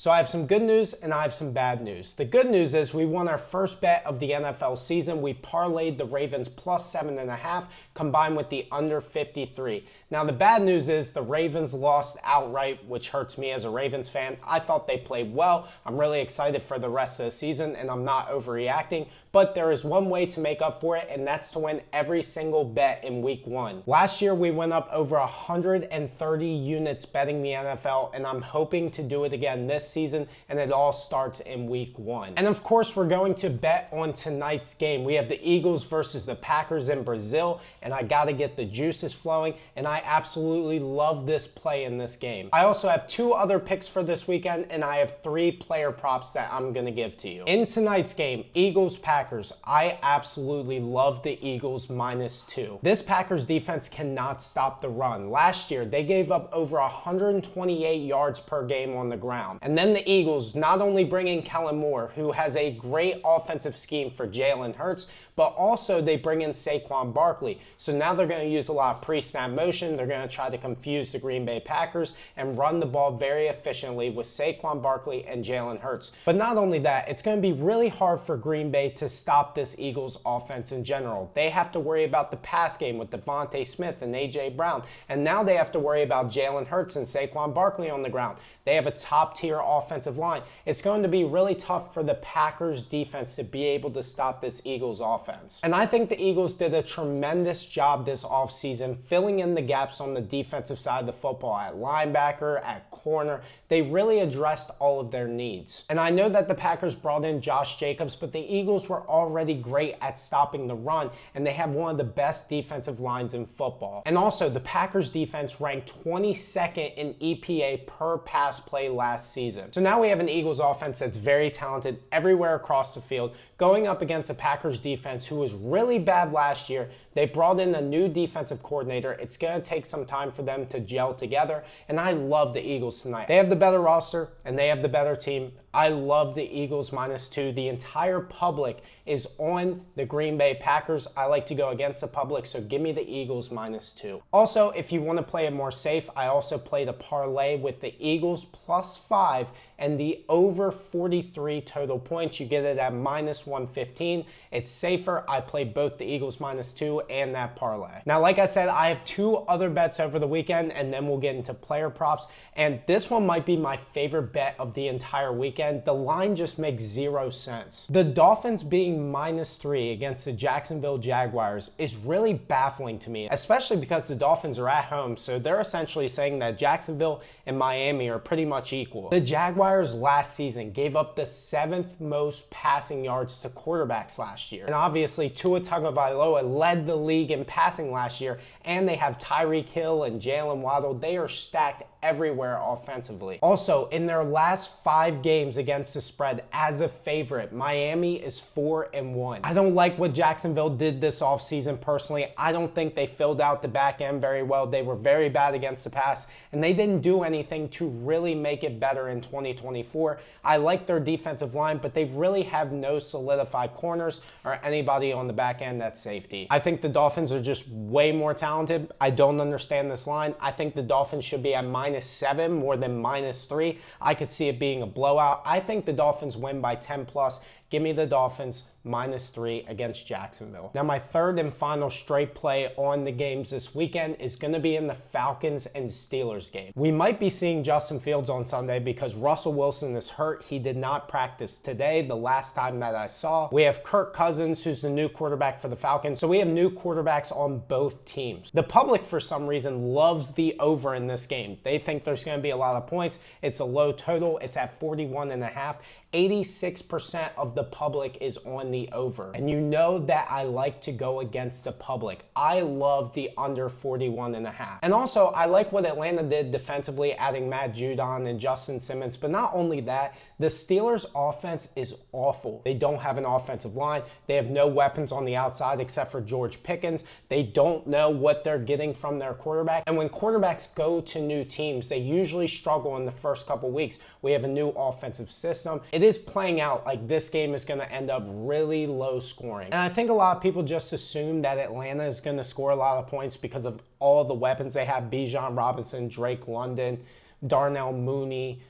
So I have some good news and I have some bad news. The good news is we won our first bet of the NFL season. We parlayed the Ravens plus 7.5 combined with the under 53. Now the bad news is the Ravens lost outright, which hurts me as a Ravens fan. I thought they played well. I'm really excited for the rest of the season and I'm not overreacting, but there is one way to make up for it, and that's to win every single bet in week 1. Last year we went up over 130 units betting the NFL, and I'm hoping to do it again this season, and it all starts in week 1. And of course we're going to bet on tonight's game. We have the Eagles versus the Packers in Brazil, and I gotta get the juices flowing, and I absolutely love this play in this game. I also have 2 other picks for this weekend, and I have 3 player props that I'm gonna give to you. In tonight's game, Eagles-Packers, I absolutely love the Eagles -2. This Packers defense cannot stop the run. Last year, they gave up over 128 yards per game on the ground. And then the Eagles not only bring in Kellen Moore, who has a great offensive scheme for Jalen Hurts, but also they bring in Saquon Barkley. So now they're going to use a lot of pre-snap motion. They're going to try to confuse the Green Bay Packers and run the ball very efficiently with Saquon Barkley and Jalen Hurts. But not only that, it's going to be really hard for Green Bay to stop this Eagles offense in general. They have to worry about the pass game with Devontae Smith and A.J. Brown. And now they have to worry about Jalen Hurts and Saquon Barkley on the ground. They have a top-tier offensive line. It's going to be really tough for the Packers defense to be able to stop this Eagles offense. And I think the Eagles did a tremendous job this offseason filling in the gaps on the defensive side of the football at linebacker, at corner. They really addressed all of their needs. And I know that the Packers brought in Josh Jacobs, but the Eagles were already great at stopping the run, and they have one of the best defensive lines in football. And also, the Packers defense ranked 22nd in EPA per pass play last season. So now we have an Eagles offense that's very talented everywhere across the field, going up against a Packers defense who was really bad last year. They brought in a new defensive coordinator. It's going to take some time for them to gel together, and I love the Eagles tonight. They have the better roster, and they have the better team. I love the Eagles -2. The entire public is on the Green Bay Packers. I like to go against the public, so give me the Eagles -2. Also, if you want to play it more safe, I also played a parlay with the Eagles +5 and the over 43 total points. You get it at -115. It's safer. I played both the Eagles -2 and that parlay. Now, like I said, I have 2 other bets over the weekend, and then we'll get into player props. And this one might be my favorite bet of the entire weekend. The line just makes 0 sense. The Dolphins being -3 against the Jacksonville Jaguars is really baffling to me, especially because the Dolphins are at home, so they're essentially saying that Jacksonville and Miami are pretty much equal. The Jaguars last season gave up the 7th most passing yards to quarterbacks last year. And obviously Tua Tagovailoa led the league in passing last year, and they have Tyreek Hill and Jalen Waddle. They are stacked everywhere offensively. Also, in their last 5 games against the spread as a favorite, Miami is 4-1. I don't like what Jacksonville did this offseason personally. I don't think they filled out the back end very well. They were very bad against the pass, and they didn't do anything to really make it better in 2024. I like their defensive line, but they really have no solidified corners or anybody on the back end that's safety. I think the Dolphins are just way more talented. I don't understand this line. I think the Dolphins should be at -7 more than -3. I could see it being a blowout. I think the Dolphins win by 10+. Give me the Dolphins -3 against Jacksonville. Now, my third and final straight play on the games this weekend is going to be in the Falcons and Steelers game. We might be seeing Justin Fields on Sunday because Russell Wilson is hurt. He did not practice today, the last time that I saw. We have Kirk Cousins, who's the new quarterback for the Falcons. So we have new quarterbacks on both teams. The public, for some reason, loves the over in this game. They think there's going to be a lot of points. It's a low total. It's at 41.5. 86% of the public is on the over. And you know that I like to go against the public. I love the under 41.5. And also, I like what Atlanta did defensively, adding Matt Judon and Justin Simmons. But not only that, the Steelers' offense is awful. They don't have an offensive line. They have no weapons on the outside except for George Pickens. They don't know what they're getting from their quarterback. And when quarterbacks go to new teams, they usually struggle in the first couple weeks. We have a new offensive system. It is playing out like this game is going to end up really low scoring. And I think a lot of people just assume that Atlanta is going to score a lot of points because of all the weapons they have. Bijan Robinson, Drake London, Darnell Mooney,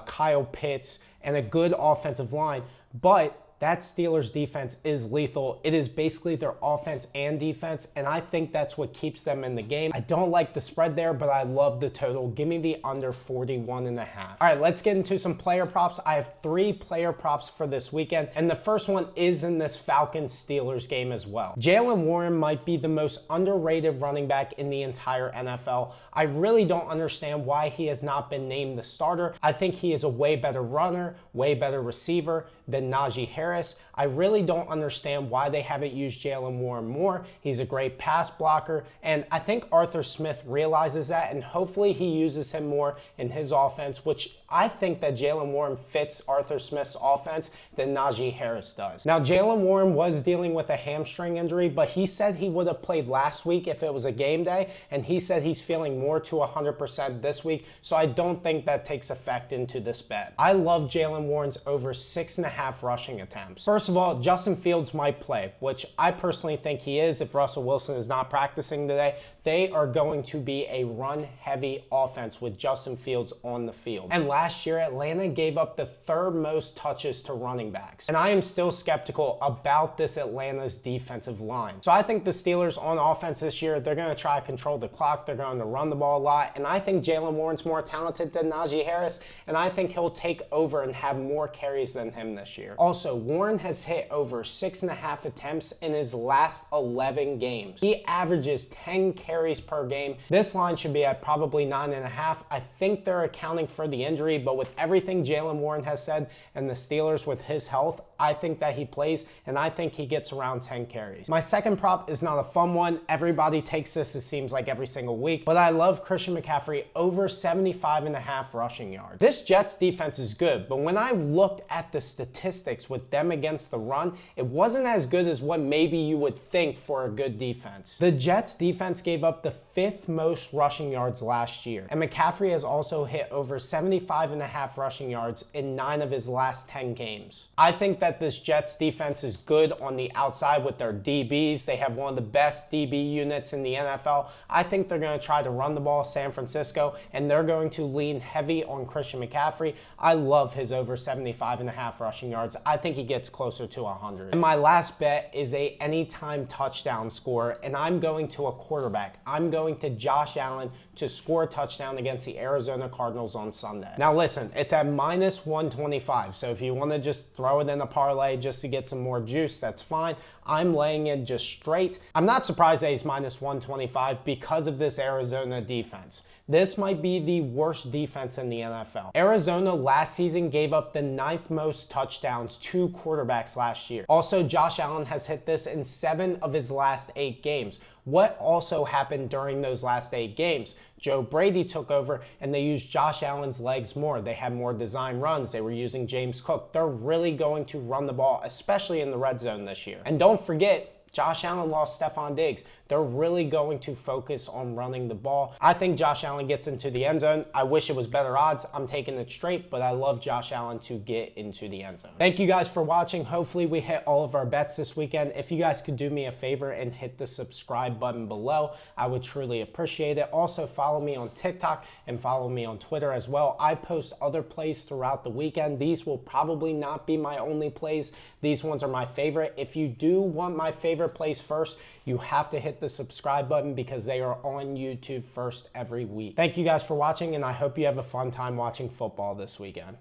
Kyle Pitts, and a good offensive line, but that Steelers defense is lethal. It is basically their offense and defense, and I think that's what keeps them in the game. I don't like the spread there, but I love the total. Give me the under 41.5. All right, let's get into some player props. I have 3 player props for this weekend, and the first one is in this Falcons-Steelers game as well. Jaylen Warren might be the most underrated running back in the entire NFL. I really don't understand why he has not been named the starter. I think he is a way better runner, way better receiver than Najee Harris. I really don't understand why they haven't used Jaylen Warren more. He's a great pass blocker, and I think Arthur Smith realizes that, and hopefully he uses him more in his offense, which I think that Jaylen Warren fits Arthur Smith's offense than Najee Harris does. Now, Jaylen Warren was dealing with a hamstring injury, but he said he would have played last week if it was a game day, and he said he's feeling more to 100% this week, so I don't think that takes effect into this bet. I love Jaylen Warren's over 6.5 rushing attempts. First of all, Justin Fields might play, which I personally think he is if Russell Wilson is not practicing today. They are going to be a run-heavy offense with Justin Fields on the field. And last year, Atlanta gave up the 3rd most touches to running backs. And I am still skeptical about this Atlanta's defensive line. So I think the Steelers on offense this year, they're going to try to control the clock. They're going to run the ball a lot. And I think Jaylen Warren's more talented than Najee Harris. And I think he'll take over and have more carries than him this year. Also, Warren has hit over 6.5 attempts in his last 11 games. He averages 10 carries per game. This line should be at probably 9.5. I think they're accounting for the injury, but with everything Jaylen Warren has said and the Steelers with his health, I think that he plays, and I think he gets around 10 carries. My second prop is not a fun one. Everybody takes this, it seems like, every single week, but I love Christian McCaffrey over 75.5 rushing yards. This Jets defense is good, but when I looked at the statistics with them against the run, it wasn't as good as what maybe you would think for a good defense. The Jets defense gave up the 5th most rushing yards last year, and McCaffrey has also hit over 75.5 rushing yards in 9 of his last 10 games. I think that this Jets defense is good on the outside with their DBs. They have one of the best DB units in the NFL. I think they're going to try to run the ball, San Francisco, and they're going to lean heavy on Christian McCaffrey. I love his over 75.5 rushing yards. I think he gets closer to 100. And my last bet is a anytime touchdown score, and I'm going to a quarterback. I'm going to Josh Allen to score a touchdown against the Arizona Cardinals on Sunday. Now listen, it's at -125, so if you want to just throw it in a parlay just to get some more juice, that's fine. I'm laying it just straight. I'm not surprised that he's -125 because of this Arizona defense. This might be the worst defense in the NFL. Arizona last season gave up the 9th most touchdowns to quarterbacks last year. Also, Josh Allen has hit this in 7 of his last 8 games. What also happened during those last 8 games? Joe Brady took over and they used Josh Allen's legs more. They had more design runs. They were using James Cook. They're really going to run the ball, especially in the red zone this year. And don't forget, Josh Allen lost Stephon Diggs. They're really going to focus on running the ball. I think Josh Allen gets into the end zone. I wish it was better odds. I'm taking it straight, but I love Josh Allen to get into the end zone. Thank you guys for watching. Hopefully we hit all of our bets this weekend. If you guys could do me a favor and hit the subscribe button below, I would truly appreciate it. Also follow me on TikTok and follow me on Twitter as well. I post other plays throughout the weekend. These will probably not be my only plays. These ones are my favorite. If you do want my favorite plays first, you have to hit the subscribe button because they are on YouTube first every week. Thank you guys for watching, and I hope you have a fun time watching football this weekend.